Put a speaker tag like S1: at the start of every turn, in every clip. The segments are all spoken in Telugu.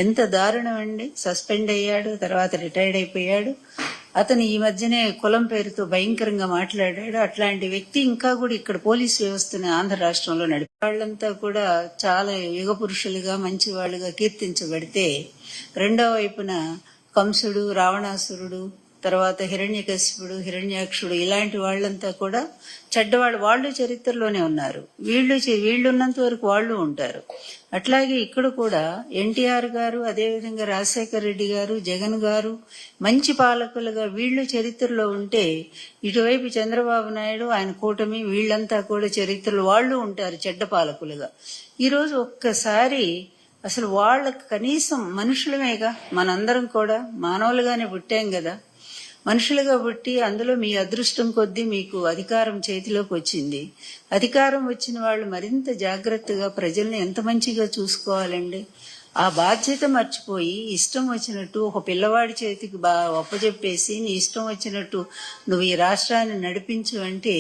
S1: ఎంత దారుణం అండి. సస్పెండ్ అయ్యాడు, తర్వాత రిటైర్డ్ అయిపోయాడు. అతను ఈ మధ్యనే కులం పేరుతో భయంకరంగా మాట్లాడాడు. అట్లాంటి వ్యక్తి ఇంకా కూడా ఇక్కడ పోలీసు వ్యవస్థని ఆంధ్ర రాష్ట్రంలో నడిపి వాళ్ళంతా కూడా చాలా యుగ పురుషులుగా మంచి వాళ్ళుగా కీర్తించబడితే, రెండో వైపున కంసుడు, రావణాసురుడు, తర్వాత హిరణ్యకశిపుడు, హిరణ్యాక్షుడు ఇలాంటి వాళ్ళంతా కూడా చెడ్డవాళ్ళు. వాళ్ళు చరిత్రలోనే ఉన్నారు. వీళ్ళున్నంత వరకు వాళ్ళు ఉంటారు. అట్లాగే ఇక్కడ కూడా ఎన్టీఆర్ గారు, అదేవిధంగా రాజశేఖర రెడ్డి గారు, జగన్ గారు మంచి పాలకులుగా వీళ్ళు చరిత్రలో ఉంటే, ఇటువైపు చంద్రబాబు నాయుడు, ఆయన కూటమి వీళ్ళంతా కూడా చరిత్రలో వాళ్ళు ఉంటారు చెడ్డ పాలకులుగా. ఈరోజు ఒక్కసారి అసలు వాళ్ళకి కనీసం మనుషులమేగా, మనందరం కూడా మానవులుగానే పుట్టాం కదా, మనుషులుగా పుట్టి అందులో మీ అదృష్టం కొద్దీ మీకు అధికారం చేతిలోకి వచ్చింది. అధికారం వచ్చిన వాళ్ళు మరింత జాగ్రత్తగా ప్రజల్ని ఎంత మంచిగా చూసుకోవాలండి. ఆ బాధ్యత మర్చిపోయి ఇష్టం వచ్చినట్టు ఒక పిల్లవాడి చేతికి ఒప్పజెప్పేసి నీ ఇష్టం వచ్చినట్టు నువ్వు ఈ రాష్ట్రాన్ని నడిపించు అంటే,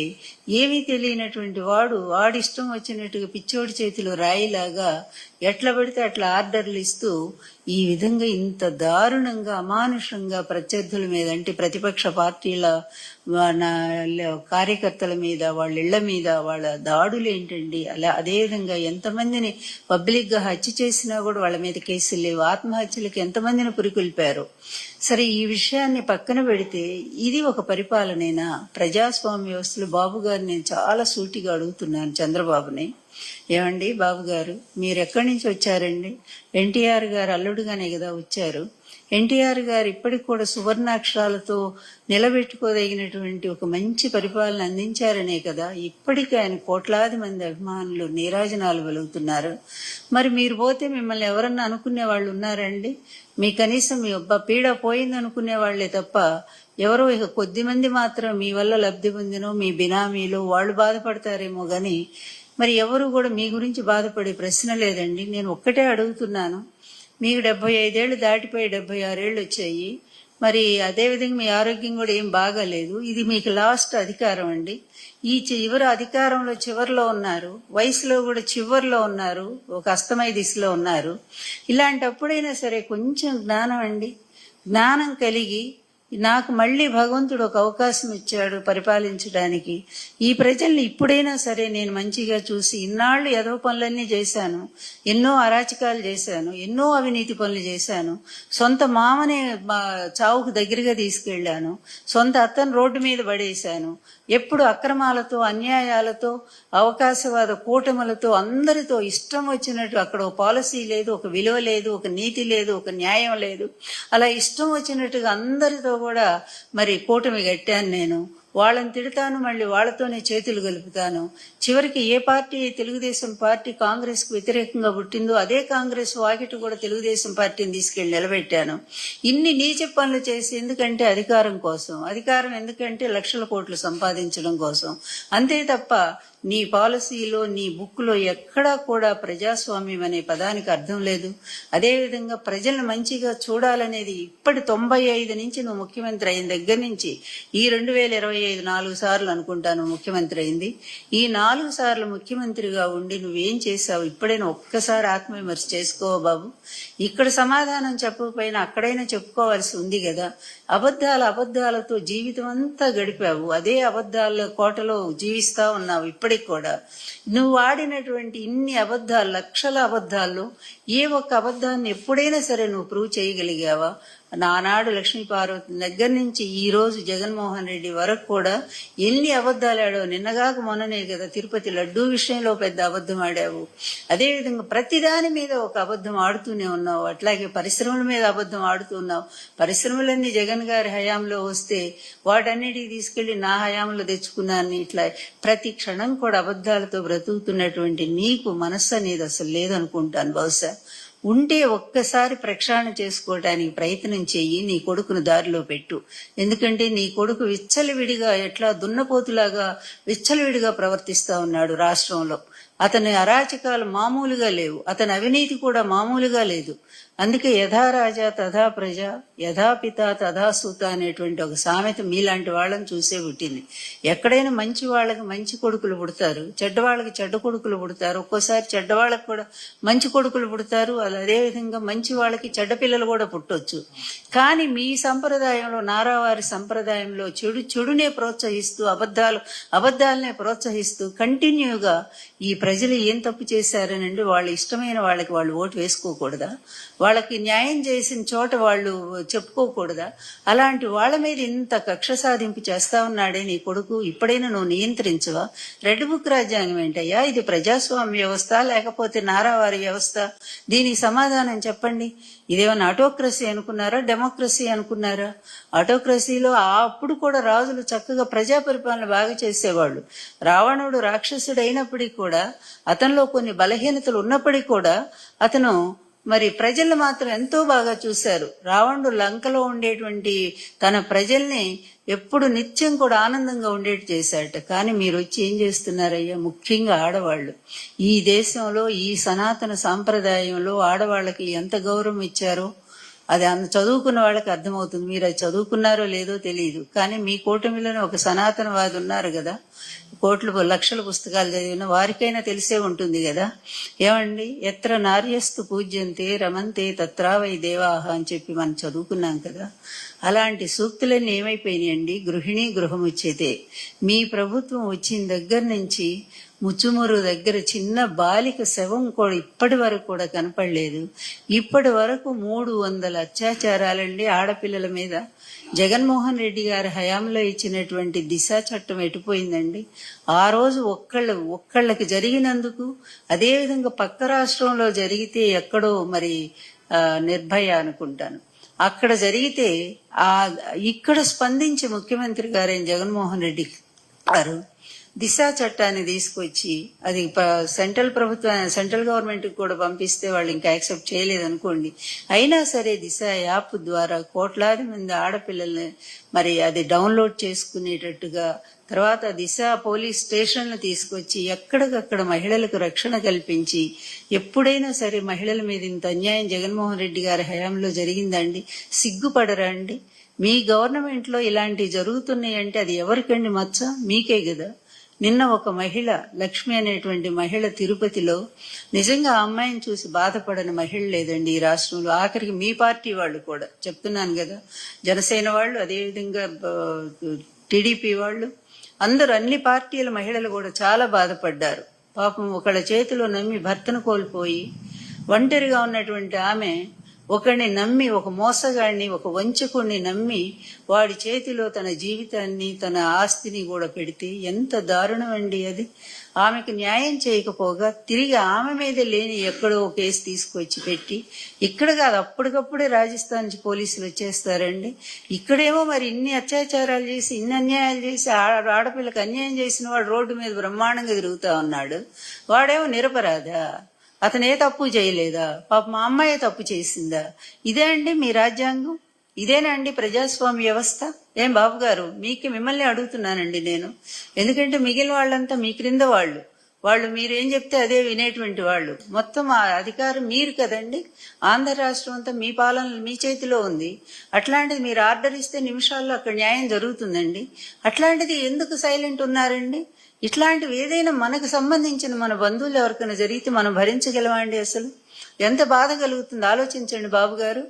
S1: ఏమీ తెలియనటువంటి వాడి ఇష్టం వచ్చినట్టుగా పిచ్చోడి చేతిలో రాయిలాగా ఎట్లా పడితే అట్లా ఆర్డర్లు ఇస్తూ ఈ విధంగా ఇంత దారుణంగా అమానుషంగా ప్రత్యర్థుల మీద, అంటే ప్రతిపక్ష పార్టీల కార్యకర్తల మీద, వాళ్ళ ఇళ్ల మీద వాళ్ళ దాడులు ఏంటండి. అదేవిధంగా ఎంతమందిని పబ్లిక్ గా హత్య చేసినా కూడా వాళ్ళ మీద కేసులు లేవు. ఆత్మహత్యలకు ఎంతమందిని పురికొల్పారు. సరే, ఈ విషయాన్ని పక్కన పెడితే ఇది ఒక పరిపాలనేనా? ప్రజాస్వామ్య వ్యవస్థలు బాబు గారు నేను చాలా సూటిగా అడుగుతున్నాను చంద్రబాబుని. ఏమండి బాబు గారు, మీరు ఎక్కడి నుంచి వచ్చారండి? ఎన్టీఆర్ గారు అల్లుడుగానే కదా వచ్చారు. ఎన్టీఆర్ గారు ఇప్పటికి కూడా సువర్ణాక్షరాలతో నిలబెట్టుకోదగినటువంటి ఒక మంచి పరిపాలన అందించారనే కదా ఇప్పటికీ ఆయన కోట్లాది మంది అభిమానులు నీరాజనాలు వెలుగుతున్నారు. మరి మీరు పోతే మిమ్మల్ని ఎవరన్నా అనుకునే వాళ్ళు ఉన్నారండి? మీ కనీసం మీ పీడ పోయింది అనుకునే వాళ్లే తప్ప ఎవరో ఇక కొద్ది మంది మాత్రం మీ వల్ల లబ్ధి పొందినో మీ బినామీలు వాళ్ళు బాధపడతారేమో గాని మరి ఎవరు కూడా మీ గురించి బాధపడే ప్రశ్న లేదండి. నేను ఒక్కటే అడుగుతున్నాను, మీకు 75 ఏళ్ళు దాటిపోయి 76 ఏళ్ళు వచ్చాయి. మరి అదేవిధంగా మీ ఆరోగ్యం కూడా ఏం బాగాలేదు. ఇది మీకు లాస్ట్ అధికారం అండి. ఈ చివరి అధికారంలో చివరిలో ఉన్నారు, వయసులో కూడా చివరిలో ఉన్నారు, ఒక అస్తమయ దిశలో ఉన్నారు. ఇలాంటప్పుడైనా సరే కొంచెం జ్ఞానం అండి, జ్ఞానం కలిగి నాకు మళ్ళీ భగవంతుడు ఒక అవకాశం ఇచ్చాడు పరిపాలించడానికి. ఈ ప్రజల్ని ఇప్పుడైనా సరే నేను మంచిగా చూసి, ఇన్నాళ్ళు ఏదో పనులన్నీ చేశాను, ఎన్నో అరాచకాలు చేశాను, ఎన్నో అవినీతి పనులు చేశాను, సొంత మామనే చావుకు దగ్గరగా తీసుకెళ్లాను, సొంత అత్తను రోడ్డు మీద పడేశాను, ఎప్పుడు అక్రమాలతో, అన్యాయాలతో, అవకాశవాద కూటములతో అందరితో ఇష్టం వచ్చినట్టు, అక్కడ ఒక పాలసీ లేదు, ఒక విలువ లేదు, ఒక నీతి లేదు, ఒక న్యాయం లేదు, అలా ఇష్టం వచ్చినట్టుగా అందరితో కూడా మరి కూటమి కట్టాను. నేను వాళ్ళని తిడతాను, మళ్ళీ వాళ్ళతోనే చేతులు కలుపుతాను. చివరికి ఏ పార్టీ, తెలుగుదేశం పార్టీ కాంగ్రెస్ కు వ్యతిరేకంగా పుట్టిందో అదే కాంగ్రెస్ వాకిటి కూడా తెలుగుదేశం పార్టీని తీసుకెళ్లి నిలబెట్టాను. ఇన్ని నీచ పనులు చేసి, ఎందుకంటే అధికారం కోసం. అధికారం ఎందుకంటే లక్షల కోట్లు సంపాదించడం కోసం. అంతే తప్ప నీ పాలసీలో, నీ బుక్లో ఎక్కడా కూడా ప్రజాస్వామ్యం అనే పదానికి అర్థం లేదు. అదేవిధంగా ప్రజలను మంచిగా చూడాలనేది ఇప్పటి 95 నుంచి నువ్వు ముఖ్యమంత్రి అయిన దగ్గర నుంచి ఈ 2025 4 సార్లు అనుకుంటాను ముఖ్యమంత్రి అయింది. ఈ 4 సార్లు ముఖ్యమంత్రిగా ఉండి నువ్వేం చేశావు? ఇప్పుడైనా ఒక్కసారి ఆత్మవిమర్శ చేసుకోవా బాబు? ఇక్కడ సమాధానం చెప్పకపోయినా అక్కడైనా చెప్పుకోవాల్సి ఉంది కదా. అబద్ధాలతో జీవితం అంతా గడిపావు, అదే అబద్ధాల కోటలో జీవిస్తా ఉన్నావు. ఇప్పటికి కూడా నువ్వు ఆడినటువంటి ఇన్ని అబద్ధాలు, లక్షల అబద్ధాల్లో ఏ ఒక్క అబద్ధాన్ని ఎప్పుడైనా సరే నువ్వు ప్రూవ్ చేయగలిగావా? నానాడు లక్ష్మీపార్వతి దగ్గర నుంచి ఈ రోజు జగన్మోహన్ రెడ్డి వరకు కూడా ఎన్ని అబద్ధాలు ఆడావు. నిన్నగాక మొన్ననే కదా తిరుపతి లడ్డూ విషయంలో పెద్ద అబద్ధం ఆడావు. అదేవిధంగా ప్రతిదాని మీద ఒక అబద్ధం ఆడుతూనే ఉన్నావు. అట్లాగే పరిశ్రమల మీద అబద్ధం ఆడుతున్నావు. పరిశ్రమలన్నీ జగన్ గారి హయాంలో వస్తే వాటన్నిటికి తీసుకెళ్లి నా హయాంలో తెచ్చుకున్నాను. ఇట్లా ప్రతి క్షణం కూడా అబద్ధాలతో బ్రతుకుతున్నటువంటి నీకు మనస్సు అనేది అసలు లేదనుకుంటాను. బహుశా ఉంటే ఒక్కసారి ప్రక్షాళన చేసుకోవడానికి ప్రయత్నం చెయ్యి. నీ కొడుకును దారిలో పెట్టు. ఎందుకంటే నీ కొడుకు విచ్చలవిడిగా, ఎట్లా దున్నపోతులాగా విచ్చలవిడిగా ప్రవర్తిస్తా ఉన్నాడు రాష్ట్రంలో. అతని అరాచకాలు మామూలుగా లేవు, అతని అవినీతి కూడా మామూలుగా లేదు. అందుకే యథా రాజా తథా ప్రజ, యథాపిత తథాసూత అనేటువంటి ఒక సామెత మీలాంటి వాళ్ళని చూసే పుట్టింది. ఎక్కడైనా మంచి వాళ్ళకి మంచి కొడుకులు పుడతారు, చెడ్డ వాళ్ళకి చెడ్డ కొడుకులు పుడతారు, ఒక్కోసారి చెడ్డ వాళ్ళకి కూడా మంచి కొడుకులు పుడతారు, అదేవిధంగా మంచి వాళ్ళకి చెడ్డ పిల్లలు కూడా పుట్టొచ్చు. కానీ మీ సంప్రదాయంలో, నారావారి సంప్రదాయంలో చెడునే ప్రోత్సహిస్తూ, అబద్ధాలనే ప్రోత్సహిస్తూ కంటిన్యూగా ఈ ప్రజలు ఏం తప్పు చేశారనండి, వాళ్ళు ఇష్టమైన వాళ్ళకి వాళ్ళు ఓటు వేసుకోకూడదా? వాళ్ళకి న్యాయం చేసిన చోట వాళ్ళు చెప్పుకోకూడదా? అలాంటి వాళ్ళ మీద ఇంత కక్ష సాధింపు చేస్తా ఉన్నాడే నీ కొడుకు, ఇప్పుడైనా నువ్వు నియంత్రించవా? రెడ్ బుక్ రాజ్యాంగం ఏంటయ్యా? ఇది ప్రజాస్వామ్య వ్యవస్థ లేకపోతే నారావారి వ్యవస్థ? దీనికి సమాధానం చెప్పండి. ఇదేమన్నా ఆటోక్రసీ అనుకున్నారా, డెమోక్రసీ అనుకున్నారా? ఆటోక్రసీలో అప్పుడు కూడా రాజులు చక్కగా ప్రజా పరిపాలన బాగా చేసేవాళ్ళు. రావణుడు రాక్షసుడు అయినప్పటికీ కూడా, అతనిలో కొన్ని బలహీనతలు ఉన్నప్పటికీ కూడా అతను మరి ప్రజలు మాత్రం ఎంతో బాగా చూశారు. రావణుడు లంకలో ఉండేటువంటి తన ప్రజల్ని ఎప్పుడు నిత్యం కూడా ఆనందంగా ఉండేట్టు చేశాడట. కానీ మీరు వచ్చి ఏం చేస్తున్నారయ్యా? ముఖ్యంగా ఆడవాళ్ళు ఈ దేశంలో, ఈ సనాతన సాంప్రదాయంలో ఆడవాళ్ళకి ఎంత గౌరవం ఇచ్చారో అది చదువుకున్న వాళ్ళకి అర్థమవుతుంది. మీరు అది చదువుకున్నారో లేదో తెలియదు. కానీ మీ కూటమిలోనే ఒక సనాతనవాది ఉన్నారు కదా, లక్షల పుస్తకాలు చదివిన వారికైనా తెలిసే ఉంటుంది కదా. ఏమండి, ఎత్ర నార్యస్తు పూజ్యంతే రమంతే తత్రావై దేవాహ అని చెప్పి మనం చదువుకున్నాం కదా. అలాంటి సూక్తులన్నీ ఏమైపోయినాయండి? గృహిణి గృహముచ్యతే. మీ ప్రభుత్వం వచ్చిన దగ్గర నుంచి ముచ్చుమురు దగ్గర చిన్న బాలిక శవం కూడా ఇప్పటి వరకు కూడా కనపడలేదు. ఇప్పటి వరకు 300 అత్యాచారాలండి ఆడపిల్లల మీద. జగన్మోహన్ రెడ్డి గారి హయాంలో ఇచ్చినటువంటి దిశ చట్టం ఎటుపోయిందండి? ఆ రోజు ఒక్కళ్ళకి జరిగినందుకు, అదేవిధంగా పక్క రాష్ట్రంలో జరిగితే ఎక్కడో మరి నిర్భయ అనుకుంటాను, అక్కడ జరిగితే ఇక్కడ స్పందించి ముఖ్యమంత్రి గారైన జగన్మోహన్ రెడ్డి గారు దిశ చట్టాన్ని తీసుకొచ్చి అది సెంట్రల్ గవర్నమెంట్ కూడా పంపిస్తే వాళ్ళు ఇంకా యాక్సెప్ట్ చేయలేదనుకోండి, అయినా సరే దిశ యాప్ ద్వారా కోట్లాది మంది ఆడపిల్లల్ని మరి అది డౌన్లోడ్ చేసుకునేటట్టుగా, తర్వాత దిశ పోలీస్ స్టేషన్లు తీసుకొచ్చి ఎక్కడికక్కడ మహిళలకు రక్షణ కల్పించి, ఎప్పుడైనా సరే మహిళల మీద ఇంత అన్యాయం జగన్మోహన్ రెడ్డి గారి హయాంలో జరిగిందండి? సిగ్గుపడరా అండి? మీ గవర్నమెంట్ లో ఇలాంటివి జరుగుతున్నాయంటే అది ఎవరికండి మచ్చ? మీకే కదా. నిన్న ఒక మహిళ, లక్ష్మి అనేటువంటి మహిళ, తిరుపతిలో నిజంగా ఆ అమ్మాయిని చూసి బాధపడని మహిళ లేదండి ఈ రాష్ట్రంలో. ఆఖరికి మీ పార్టీ వాళ్ళు కూడా, చెప్తున్నాను కదా, జనసేన వాళ్ళు, అదేవిధంగా టీడీపీ వాళ్ళు, అందరూ అన్ని పార్టీల మహిళలు కూడా చాలా బాధపడ్డారు. పాపం ఒకళ్ళ చేతిలో నమ్మి భర్తను కోల్పోయి ఒంటరిగా ఉన్నటువంటి ఆమె ఒకరిని నమ్మి, ఒక మోసగాడిని, ఒక వంచకుడిని నమ్మి వాడి చేతిలో తన జీవితాన్ని, తన ఆస్తిని కూడా పెడితే ఎంత దారుణం అండి అది. ఆమెకు న్యాయం చేయకపోగా తిరిగి ఆమె మీద లేని ఎక్కడో కేసు తీసుకొచ్చి పెట్టి, ఇక్కడ కాదు అప్పటికప్పుడే రాజస్థాన్ నుంచి పోలీసులు వచ్చేస్తారండి. ఇక్కడేమో మరి ఇన్ని అత్యాచారాలు చేసి, ఇన్ని అన్యాయాలు చేసి, ఆడపిల్లకి అన్యాయం చేసిన వాడు రోడ్డు మీద బ్రహ్మాండంగా తిరుగుతా ఉన్నాడు. వాడేమో నిరపరాధా? అతను ఏ తప్పు చేయలేదా? పాప మా అమ్మాయి తప్పు చేసిందా? ఇదే అండి మీ రాజ్యాంగం? ఇదేనా అండి ప్రజాస్వామ్య వ్యవస్థ? ఏం బాబు గారు, మిమ్మల్ని అడుగుతున్నానండి నేను. ఎందుకంటే మిగిలిన వాళ్ళంతా మీ క్రింద వాళ్ళు మీరేం చెప్తే అదే వినేటువంటి వాళ్ళు. మొత్తం ఆ అధికారం మీరు కదండి. ఆంధ్ర రాష్ట్రం అంతా మీ పాలన, మీ చేతిలో ఉంది. అట్లాంటిది మీరు ఆర్డర్ ఇస్తే నిమిషాల్లో అక్కడ న్యాయం జరుగుతుందండి. అట్లాంటిది ఎందుకు సైలెంట్ ఉన్నారండి? ఇట్లాంటివి ఏదైనా మనకు సంబంధించిన మన బంధువులు ఎవరికైనా జరిగితే మనం భరించగలమా అండి? అసలు ఎంత బాధ కలుగుతుంది ఆలోచించండి బాబు గారు.